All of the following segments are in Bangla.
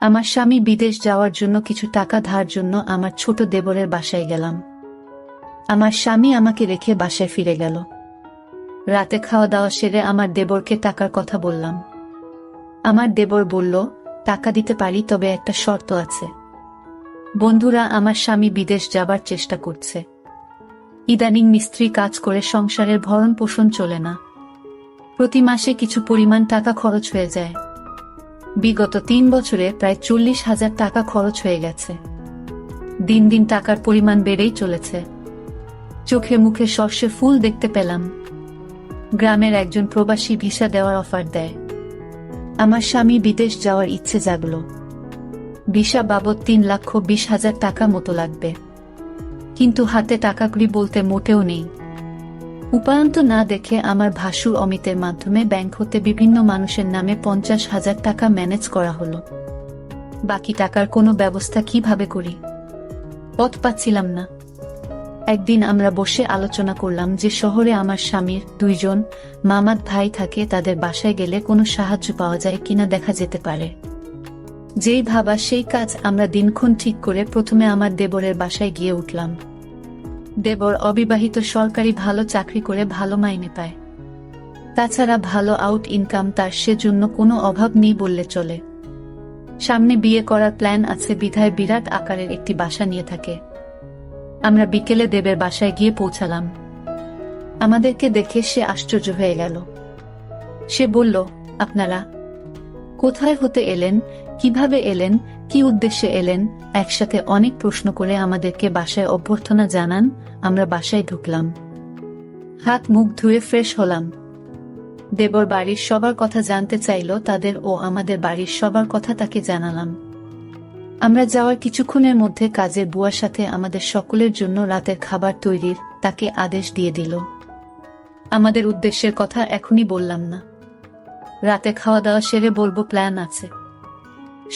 আমার স্বামী বিদেশ যাওয়ার জন্য কিছু টাকা ধার জন্য আমার ছোট দেবরের বাসায় গেলাম। আমার স্বামী আমাকে রেখে বাসায় ফিরে গেল। রাতে খাওয়া দাওয়া সেরে আমার দেবরকে টাকার কথা বললাম। আমার দেবর বলল, টাকা দিতে পারি, তবে একটা শর্ত আছে। বন্ধুরা, আমার স্বামী বিদেশ যাবার চেষ্টা করছে। ইদানিং মিস্ত্রি কাজ করে সংসারের ভরণ পোষণ চলে না। প্রতি মাসে কিছু পরিমাণ টাকা খরচ হয়ে যায়। বিগত 3 বছরে প্রায় 40,000 টাকা খরচ হয়ে গেছে। দিন দিন টাকার পরিমাণ বেড়েই চলেছে। চোখে মুখে সর্ষে ফুল দেখতে পেলাম। গ্রামের একজন প্রবাসী ভিসা দেওয়ার অফার দেয়। আমার স্বামী বিদেশ যাওয়ার ইচ্ছে জাগল। ভিসা বাবদ 3,20,000 টাকা মতো লাগবে, কিন্তু হাতে টাকাগুলি বলতে মোটেও নেই। উপায়ন্ত না দেখে আমার ভাসুর অমিতের মাধ্যমে ব্যাংক হতে বিভিন্ন মানুষের নামে 50,000 টাকা ম্যানেজ করা হলো। বাকি টাকার কোনো ব্যবস্থা কিভাবে করি, পথ পাচ্ছিলাম না। একদিন আমরা বসে আলোচনা করলাম যে শহরে আমার স্বামীর 2 জন মামাত ভাই থাকে, তাদের বাসায় গেলে কোনো সাহায্য পাওয়া যায় কিনা দেখা যেতে পারে। যেই ভাবা সেই কাজ। আমরা দিনক্ষণ ঠিক করে প্রথমে আমার দেবরের বাসায় গিয়ে উঠলাম। দেবর অবিবাহিত, সরকারি ভালো চাকরি করে ভালো মাইনে পায়। তাছাড়া ভালো আউট ইনকাম তার, সেজন্য কোনো অভাব নেই বললে চলে। সামনে বিয়ে করার প্ল্যান আছে বিধায় বিরাট আকারের একটি বাসা নিয়ে থাকে। আমরা বিকেলে দেবের বাসায় গিয়ে পৌঁছালাম। আমাদেরকে দেখে সে আশ্চর্য হয়ে গেল। সে বলল, আপনারা কোথায় হতে এলেন, কিভাবে এলেন, কি উদ্দেশ্যে এলেন? একসাথে অনেক প্রশ্ন করে আমাদেরকে বাসায় অভ্যর্থনা জানান। আমরা বাসায় ঢুকলাম, হাত মুখ ধুয়ে ফ্রেশ হলাম। দেবর বাড়ির সবার কথা জানতে চাইল, তাদের ও আমাদের বাড়ির সবার কথা তাকে জানালাম। আমরা যাওয়ার কিছুক্ষণের মধ্যে কাজের বুয়ার সাথে আমাদের সকলের জন্য রাতের খাবার তৈরির তাকে আদেশ দিয়ে দিল। আমাদের উদ্দেশ্যের কথা এখনই বললাম না, রাতে খাওয়া দাওয়া সেরে বলবো, প্ল্যান আছে।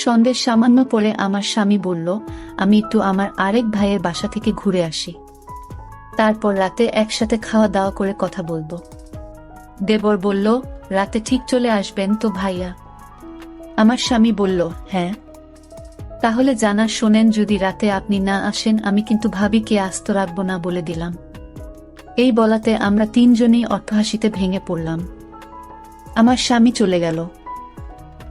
সন্ধ্যের সামান্য পরে আমার স্বামী বলল, আমি একটু আমার আরেক ভাইয়ের বাসা থেকে ঘুরে আসি, তারপর রাতে একসাথে খাওয়া দাওয়া করে কথা বলবো। দেবর বলল, রাতে ঠিক চলে আসবেন তো ভাইয়া? আমার স্বামী বলল, হ্যাঁ। তাহলে জানা শোনেন, যদি রাতে আপনি না আসেন আমি কিন্তু ভাবিকে আস্ত রাখবো না বলে দিলাম। এই বলাতে আমরা 3 জনেই অট্টহাসিতে ভেঙে পড়লাম। আমার স্বামী চলে গেল।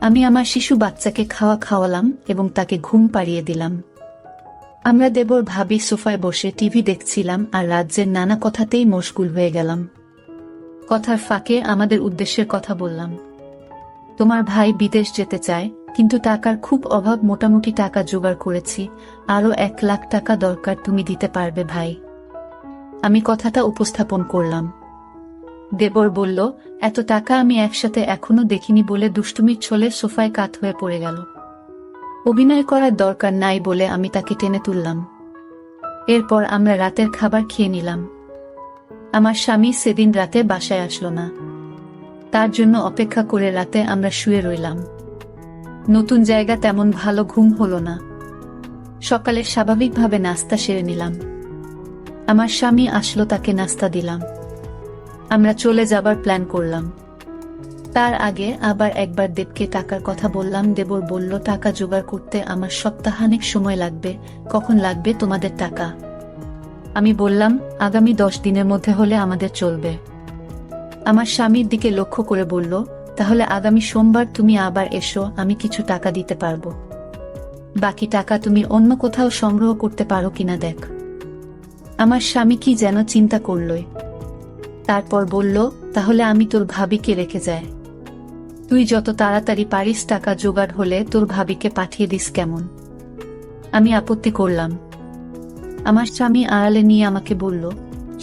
আমি আমার শিশু বাচ্চাকে খাওয়ালাম এবং তাকে ঘুম পাড়িয়ে দিলাম। আমরা দেবর ভাবি সোফায় বসে টিভি দেখছিলাম আর রাজ্যের নানা কথাতেই মশগুল হয়ে গেলাম। কথার ফাঁকে আমাদের উদ্দেশ্যের কথা বললাম। তোমার ভাই বিদেশ যেতে চায়, কিন্তু টাকার খুব অভাব, মোটামুটি টাকা জোগাড় করেছি, আরো 1 লাখ টাকা দরকার, তুমি দিতে পারবে ভাই? আমি কথাটা উপস্থাপন করলাম। দেবর বলল, এত টাকা আমি একসাথে এখনো দেখিনি বলে দুষ্টুমির ছলে সোফায় কাত হয়ে পড়ে গেল। অভিনয় করার দরকার নাই বলে আমি তাকে টেনে তুললাম। এরপর আমরা রাতের খাবার খেয়ে নিলাম। আমার স্বামী সেদিন রাতে বাসায় আসলো না। তার জন্য অপেক্ষা করে রাতে আমরা শুয়ে রইলাম। নতুন জায়গা, তেমন ভালো ঘুম হলো না। সকালে স্বাভাবিকভাবে নাস্তা সেরে নিলাম। আমার স্বামী আসলো, তাকে নাস্তা দিলাম। আমরা চলে যাবার প্ল্যান করলাম। তার আগে আবার একবার দেবকে টাকার কথা বললাম। দেবর বলল, টাকা জোগাড় করতে আমার সপ্তাহানেক সময় লাগবে। কখন লাগবে তোমাদের টাকা? আমি বললাম, আগামী 10 দিনের মধ্যে হলে আমাদের চলবে। আমার স্বামীর দিকে লক্ষ্য করে বলল, তাহলে আগামী সোমবার তুমি আবার এসো, আমি কিছু টাকা দিতে পারবো। বাকি টাকা তুমি অন্য কোথাও সংগ্রহ করতে পারো কিনা দেখ। আমার স্বামী কি যেন চিন্তা করলই। তারপর বলল, তাহলে আমি তোর ভাবিকে রেখে যাই। তুই যত তাড়াতাড়ি পারিস টাকা জোগাড় হলে তোর ভাবিকে পাঠিয়ে দিস, কেমন? আমি আপত্তি করলাম। আমার স্বামী আড়ালে নিয়ে আমাকে বলল,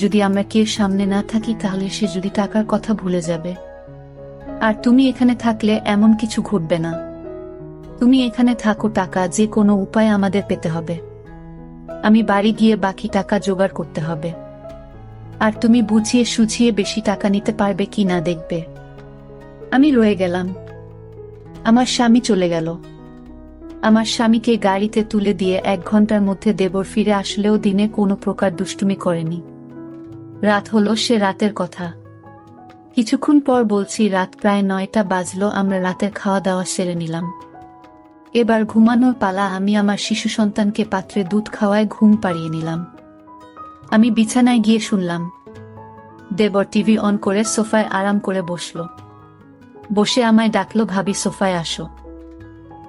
যদি আমরা কেউ সামনে না থাকি তাহলে সে যদি টাকার কথা ভুলে যাবে। আর তুমি এখানে থাকলে এমন কিছু ঘটবে না। তুমি এখানে থাকো, টাকা যে কোনো উপায়ে আমাদের পেতে হবে। আমি বাড়ি গিয়ে বাকি টাকা জোগাড় করতে হবে। আর তুমি বুঝিয়ে সুঝিয়ে বেশি টাকা নিতে পারবে কি না দেখবে। আমি রয়ে গেলাম। আমার স্বামী চলে গেল। আমার স্বামীকে গাড়িতে তুলে দিয়ে 1 ঘন্টার মধ্যে দেবর ফিরে আসলেও দিনে কোনো প্রকার দুষ্টুমি করেনি। রাত হলো, সে রাতের কথা। কিছুক্ষণ পর বলছি, রাত প্রায় 9টা বাজলো। আমরা রাতের খাওয়া দাওয়া সেরে নিলাম। এবার ঘুমানোর পালা। আমি আমার শিশু সন্তানকে পাত্রে দুধ খাওয়ায় ঘুম পাড়িয়ে নিলাম। আমি বিছানায় গিয়ে শুনলাম দেবর টিভি অন করে সোফায় আরাম করে বসল। বসে আমায় ডাকলো, ভাবি সোফায় আসো।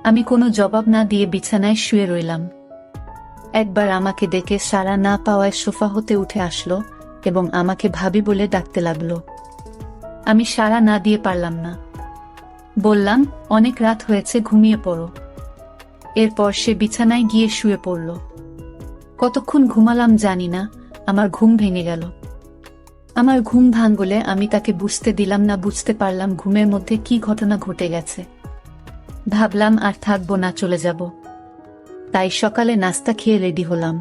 আমি কোনো জবাব না দিয়ে বিছানায় শুয়ে রইলাম। একবার আমাকে ডেকে সাড়া না পাওয়ায় সোফা হতে উঠে আসলো এবং আমাকে ভাবি বলে ডাকতে লাগলো। আমি সাড়া না দিয়ে পারলাম না। বললাম, অনেক রাত হয়েছে, ঘুমিয়ে পড়ো। এরপর সে বিছানায় গিয়ে শুয়ে পড়ল। কতক্ষণ ঘুমালাম জানি না, আমার ঘুম ভেঙে গেল। আমার ঘুম ভাঙলে আমি তাকে বুঝতে দিলাম না। বুঝতে পারলাম ঘুমের মধ্যে কি ঘটনা ঘটে গেছে। ভাবলাম আর থাকবো না, চলে যাব। তাই সকালে নাস্তা খেয়ে রেডি হলাম।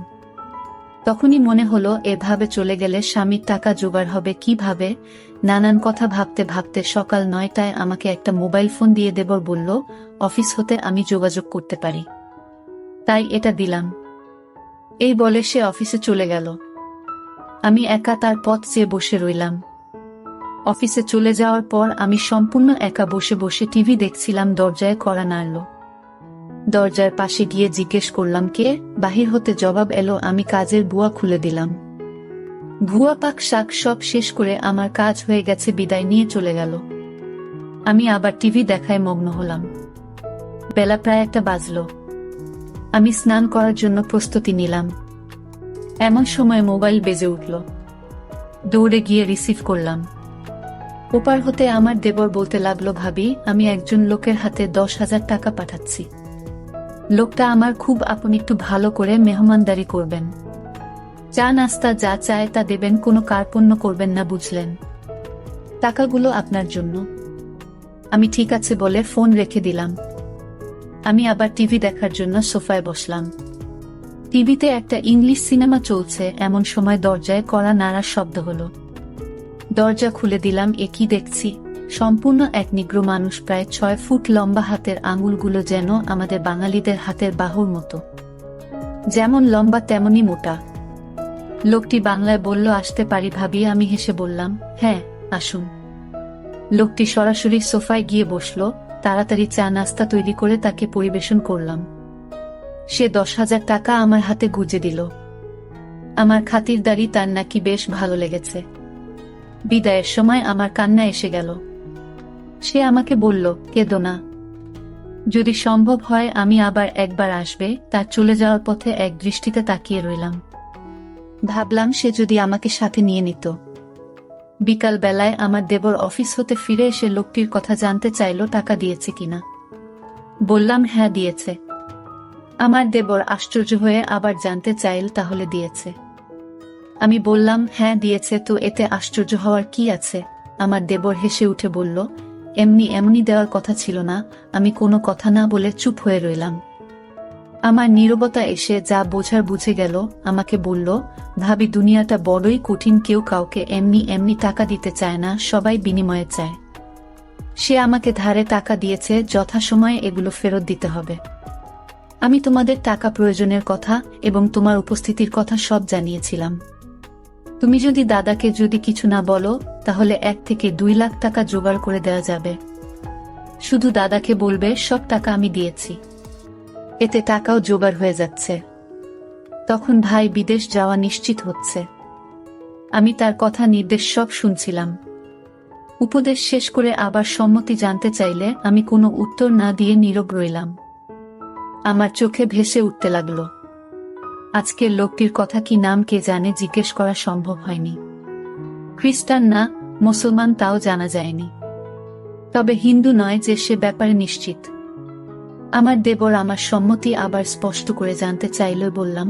তখনই মনে হলো এভাবে চলে গেলে স্বামীর টাকা জোগাড় হবে কিভাবে। নানান কথা ভাবতে ভাবতে সকাল 9টায় আমাকে একটা মোবাইল ফোন দিয়ে দেবর বলল অফিস হতে আমি যোগাযোগ করতে পারি, তাই এটা দিলাম। এই বলে সে অফিসে চলে গেল। আমি একা তার পথ চেয়ে বসে রইলাম। অফিসে চলে যাওয়ার পর আমি সম্পূর্ণ একা বসে বসে টিভি দেখছিলাম। দরজায় কড়া নাড়ল। দরজার পাশে গিয়ে জিজ্ঞেস করলাম কে। বাহির হতে জবাব এলো, আমি কাজের বুয়া খুলে দিলাম। ভুয়া পাক শাক সব শেষ করে আমার কাজ হয়ে গেছে বিদায় নিয়ে চলে গেল। আমি আবার টিভি দেখায় মগ্ন হলাম। বেলা প্রায় 1টা বাজলো। আমি স্নান করার জন্য প্রস্তুতি নিলাম। এমন সময় মোবাইল বেজে উঠল। দৌড়ে গিয়ে রিসিভ করলাম। ওপার হতে আমার দেবর বলতে লাগলো, ভাবি আমি একজন লোকের হাতে 10,000 টাকা পাঠাচ্ছি। লোকটা আমার খুব আপন, একটু ভালো করে মেহমানদারি করবেন। চা নাস্তা যা চায় তা দেবেন, কোনো কার্পণ্য করবেন না, বুঝলেন? টাকাগুলো আপনার জন্য। আমি ঠিক আছে বলে ফোন রেখে দিলাম। আমি আবার টিভি দেখার জন্য সোফায় বসলাম। টিভিতে একটা ইংলিশ সিনেমা চলছে। এমন সময় দরজায় কড়া নাড়ার শব্দ হলো। দরজা খুলে দিলাম। এ কি দেখছি! সম্পূর্ণ এক নিগ্র মানুষ, প্রায় 6 ফুট লম্বা। হাতের আঙুলগুলো যেন আমাদের বাঙালিদের হাতের বাহুর মতো, যেমন লম্বা তেমনি মোটা। লোকটি বাংলায় বলল, আসতে পারি ভাবি? আমি হেসে বললাম, হ্যাঁ আসুন। লোকটি সরাসরি সোফায় গিয়ে বসল। তাড়াতাড়ি চা নাস্তা তৈরি করে তাকে পরিবেশন করলাম। সে 10,000 টাকা আমার হাতে গুজে দিল। আমার খাতিরদারি তার নাকি বেশ ভালো লেগেছে। বিদায়ের সময় আমার কান্না এসে গেল। সে আমাকে বলল, কেঁদো না, যদি সম্ভব হয় আমি আবার একবার আসবে। তার চলে যাওয়ার পথে এক দৃষ্টিতে তাকিয়ে রইলাম। ভাবলাম সে যদি আমাকে সাথে নিয়ে নিত। বিকাল বেলায় আমার দেবর অফিস হতে ফিরে এসে লোকটির কথা জানতে চাইল, টাকা দিয়েছে কিনা। বললাম হ্যাঁ দিয়েছে। আমার দেবর আশ্চর্য হয়ে আবার জানতে চাইল, তাহলে দিয়েছে? আমি বললাম হ্যাঁ দিয়েছে। তো এতে আশ্চর্য হওয়ার কি আছে? আমার দেবর হেসে উঠে বলল, এমনি এমনি দেওয়ার কথা ছিল না। আমি কোনো কথা না বলে চুপ হয়ে রইলাম। আমার নীরবতা এসে যা বোঝার বুঝে গেল। আমাকে বলল, ভাবি দুনিয়াটা বড়ই কঠিন। কেউ কাউকে এমনি এমনি টাকা দিতে চায় না, সবাই বিনিময়ে চায়। সে আমাকে ধারে টাকা দিয়েছে, যথাসময়ে এগুলো ফেরত দিতে হবে। আমি তোমাদের টাকা প্রয়োজনের কথা এবং তোমার উপস্থিতির কথা সব জানিয়েছিলাম। তুমি যদি দাদাকে যদি কিছু না বলো তাহলে 1 থেকে 2 লাখ টাকা জোগাড় করে দেওয়া যাবে। শুধু দাদাকে বলবে সব টাকা আমি দিয়েছি, এতে টাকাও জোগাড় হয়ে যাচ্ছে। তখন ভাই বিদেশ যাওয়া নিশ্চিত হচ্ছে। আমি তার কথা নির্দেশ সব শুনছিলাম। উপদেশ শেষ করে আবার সম্মতি জানতে চাইলে আমি কোনো উত্তর না দিয়ে নীরব রইলাম। আমার চোখে ভেসে উঠতে লাগলো। আজকের লোকটির কথা কি নাম কে জানে, জিজ্ঞেস করা সম্ভব হয়নি। খ্রিস্টান না মুসলমান তাও জানা যায়নি, তবে হিন্দু নয় যে সে ব্যাপারে নিশ্চিত। আমার দেবর আমার সম্মতি আবার স্পষ্ট করে জানতে চাইল। বললাম,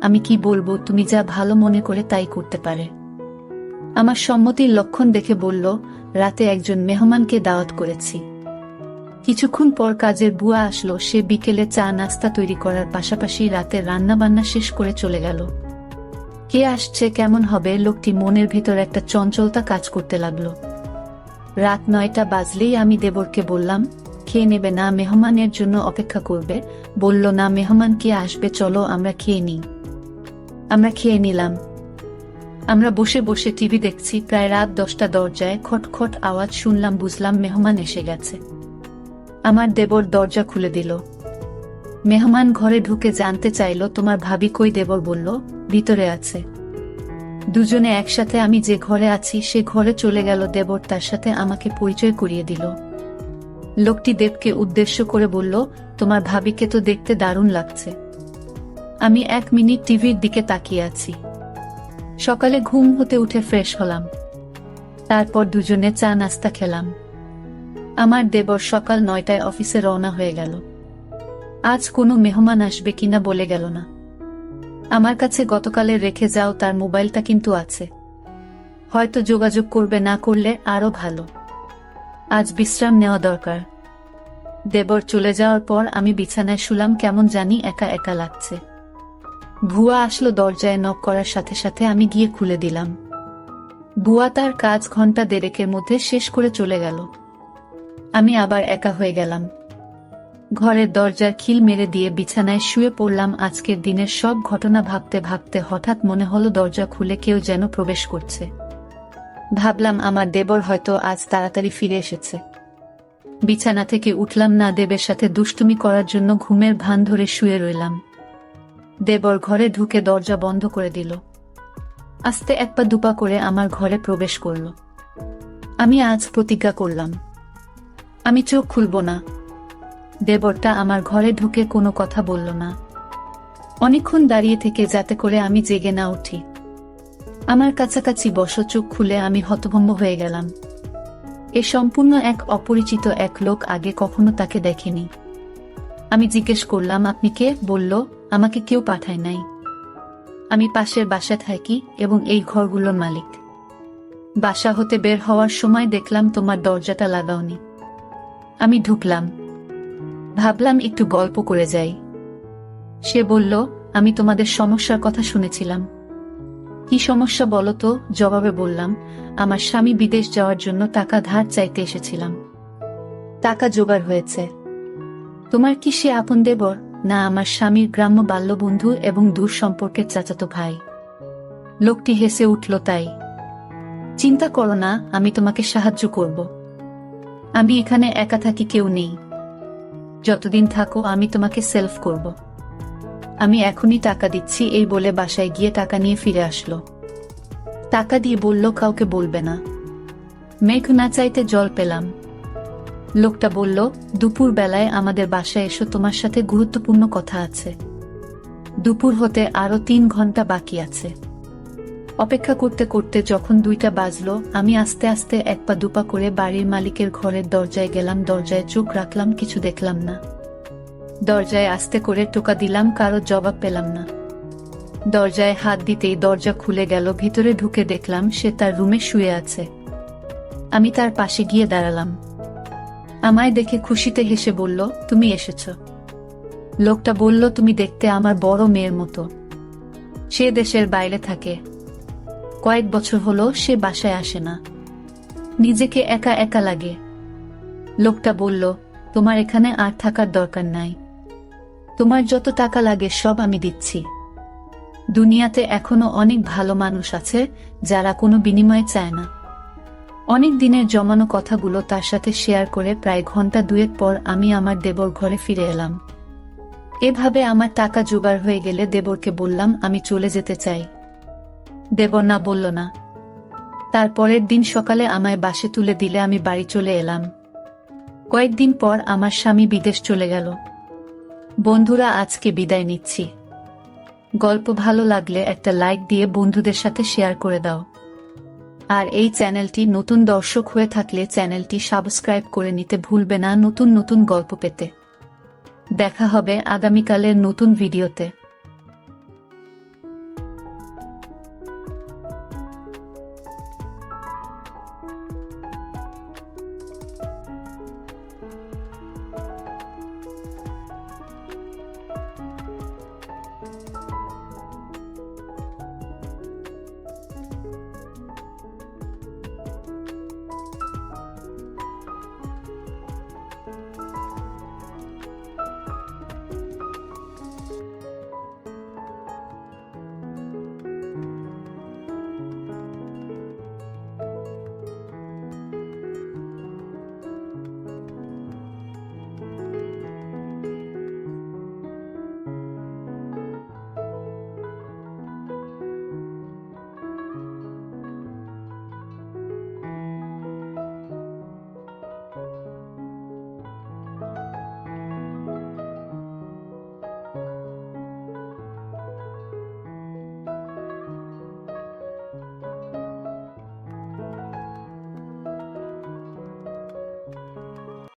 আমি কি বলবো, তুমি যা ভালো মনে করে তাই করতে পারে। আমার সম্মতির লক্ষণ দেখে বলল, রাতে একজন মেহমানকে দাওয়াত করেছি। কিছুক্ষণ পর কাজের বুয়া আসলো। সে বিকেলে চা নাস্তা তৈরি করার পাশাপাশি রাতের রান্নাবান্না শেষ করে চলে গেল। কে আসছে, কেমন হবে, লোকটি মনের ভেতর একটা চঞ্চলতা কাজ করতে লাগলো। রাত 9টা বাজলেই আমি দেবরকে বললাম, খেয়ে নেবে না, মেহমানের জন্য অপেক্ষা করবে? বলল, না মেহমান কে আসবে, চলো আমরা খেয়ে নিই। আমরা খেয়ে নিলাম। আমরা বসে বসে টিভি দেখছি। প্রায় রাত 10টা। দরজায় খটখট আওয়াজ শুনলাম। বুঝলাম মেহমান এসে গেছে। আমার দেবর দরজা খুলে দিল। মেহমান ঘরে ঢুকে জানতে চাইল তোমার ভাবি কই। দেবর বলল ভিতরে আছে। দুজনে একসাথে আমি যে ঘরে আছি সে ঘরে চলে গেল। দেবর তার সাথে আমাকে পরিচয় করিয়ে দিল। লোকটি দেবকে উদ্দেশ্য করে বলল, তোমার ভাবিকে তো দেখতে দারুণ লাগছে। আমি 1 মিনিট টিভির দিকে তাকিয়ে আছি। সকালে ঘুম হতে উঠে ফ্রেশ হলাম। তারপর দুজনে চা নাস্তা খেলাম। আমার দেবর সকাল 9টায় অফিসে রওনা হয়ে গেল। আজ কোনো মেহমান আসবে কিনা বলে গেল না। আমার কাছে গতকালে রেখে যাও তার মোবাইলটা কিন্তু আছে, হয়তো যোগাযোগ করবে, না করলে আরো ভালো। আজ বিশ্রাম নেওয়া দরকার। দেবর চলে যাওয়ার পর আমি বিছানায় শুলাম, কেমন জানি একা একা লাগছে। ভুয়া আসলো দরজায় নক করার সাথে সাথে আমি গিয়ে খুলে দিলাম। ভুয়া তার কাজ ঘন্টা দেড়েকের মধ্যে শেষ করে চলে গেল। আমি আবার একা হয়ে গেলাম। ঘরের দরজার খিল মেরে দিয়ে বিছানায় শুয়ে পড়লাম। আজকের দিনের সব ঘটনা ভাবতে ভাবতে হঠাৎ মনে হলো দরজা খুলে কেউ যেন প্রবেশ করছে। ভাবলাম আমার দেবর হয়তো আজ তাড়াতাড়ি ফিরে এসেছে। বিছানা থেকে উঠলাম না, দেবের সাথে দুষ্টুমি করার জন্য ঘুমের ভান ধরে শুয়ে রইলাম। দেবর ঘরে ঢুকে দরজা বন্ধ করে দিল। আস্তে 1 পা 2 পা করে আমার ঘরে প্রবেশ করল। আমি আজ প্রতিজ্ঞা করলাম, আমি চোখ খুলব না। দেবরটা আমার ঘরে ঢুকে কোনো কথা বলল না। অনেকক্ষণ দাঁড়িয়ে থেকে যাতে করে আমি জেগে না উঠি। আমার কাছাকাছি বসো। চোখ খুলে আমি হতভম্ব হয়ে গেলাম। এ সম্পূর্ণ এক অপরিচিত এক লোক, আগে কখনো তাকে দেখিনি। আমি জিজ্ঞেস করলাম, আপনি কে? বলল, আমাকে কেউ পাঠায় নাই, আমি পাশের বাসায় থাকি এবং এই ঘরগুলোর মালিক। বাসা হতে বের হওয়ার সময় দেখলাম তোমার দরজাটা লাগাওনি। আমি ঢুকলাম, ভাবলাম একটু গল্প করে যাই। সে বলল, আমি তোমাদের সমস্যার কথা শুনেছিলাম। কি সমস্যা বলো তো? জবাবে বললাম, আমার স্বামী বিদেশ যাওয়ার জন্য টাকা ধার চাইতে এসেছিলাম। টাকা জোগাড় হয়েছে। তোমার কি সে আপন দেবর? না, আমার স্বামীর গ্রাম্য বাল্যবন্ধু এবং দূর সম্পর্কের চাচাতো ভাই। লোকটি হেসে উঠল, তাই? চিন্তা করো না, আমি তোমাকে সাহায্য করব। আমি এখানে একা থাকি, কেউ নেই। যতদিন থাকো আমি তোমাকে সেলফ করব। আমি এখনই টাকা দিচ্ছি। এই বলে বাসায় গিয়ে টাকা নিয়ে ফিরে আসলো। টাকা দিয়ে বলল, কাউকে বলবে না। মেঘ না চাইতে জল পেলাম। লোকটা বলল, দুপুর বেলায় আমাদের বাসায় এসো, তোমার সাথে গুরুত্বপূর্ণ কথা আছে। দুপুর হতে আরো 3 ঘন্টা বাকি আছে। অপেক্ষা করতে করতে যখন 2টা বাজলো, আমি আস্তে আস্তে 1 পা 2 পা করে বাড়ির মালিকের ঘরের দরজায় গেলাম। দরজায় চোখ রাখলাম, কিছু দেখলাম না। দরজায় আস্তে করে টোকা দিলাম, কারো জবাব পেলাম না। দরজায় হাত দিতেই দরজা খুলে গেল। ভিতরে ঢুকে দেখলাম সে তার রুমে শুয়ে আছে। আমি তার পাশে গিয়ে দাঁড়ালাম। আমায় দেখে খুশিতে হেসে বলল, তুমি এসেছ। লোকটা বলল, তুমি দেখতে আমার বড় মেয়ের মতো। সে দেশের বাইরে থাকে। কয়েক বছর হলো সে বাসায় আসে না। নিজেকে একা একা লাগে। লোকটা বলল, তোমার এখানে আর থাকার দরকার নাই। তোমার যত টাকা লাগে সব আমি দিচ্ছি। দুনিয়াতে এখনো অনেক ভালো মানুষ আছে যারা কোনো বিনিময় চায় না। অনেক দিনের জমানো কথাগুলো তার সাথে শেয়ার করে প্রায় ঘন্টা 2 পর আমি আমার দেবর ঘরে ফিরে এলাম। এভাবে আমার টাকা জোগাড় হয়ে গেলে দেবরকে বললাম, আমি চলে যেতে চাই। দেবর না বলল না। তারপরের দিন সকালে আমায় বাসে তুলে দিলে আমি বাড়ি চলে এলাম। কয়েকদিন পর আমার স্বামী বিদেশ চলে গেল। বন্ধুরা, আজকে বিদায় নিচ্ছি। গল্প ভালো লাগলে একটা লাইক দিয়ে বন্ধুদের সাথে শেয়ার করে দাও। আর এই চ্যানেলটি নতুন দর্শক হয়ে থাকলে চ্যানেলটি সাবস্ক্রাইব করে নিতে ভুলবে না নতুন নতুন গল্প পেতে। দেখা হবে আগামীকালের নতুন ভিডিওতে।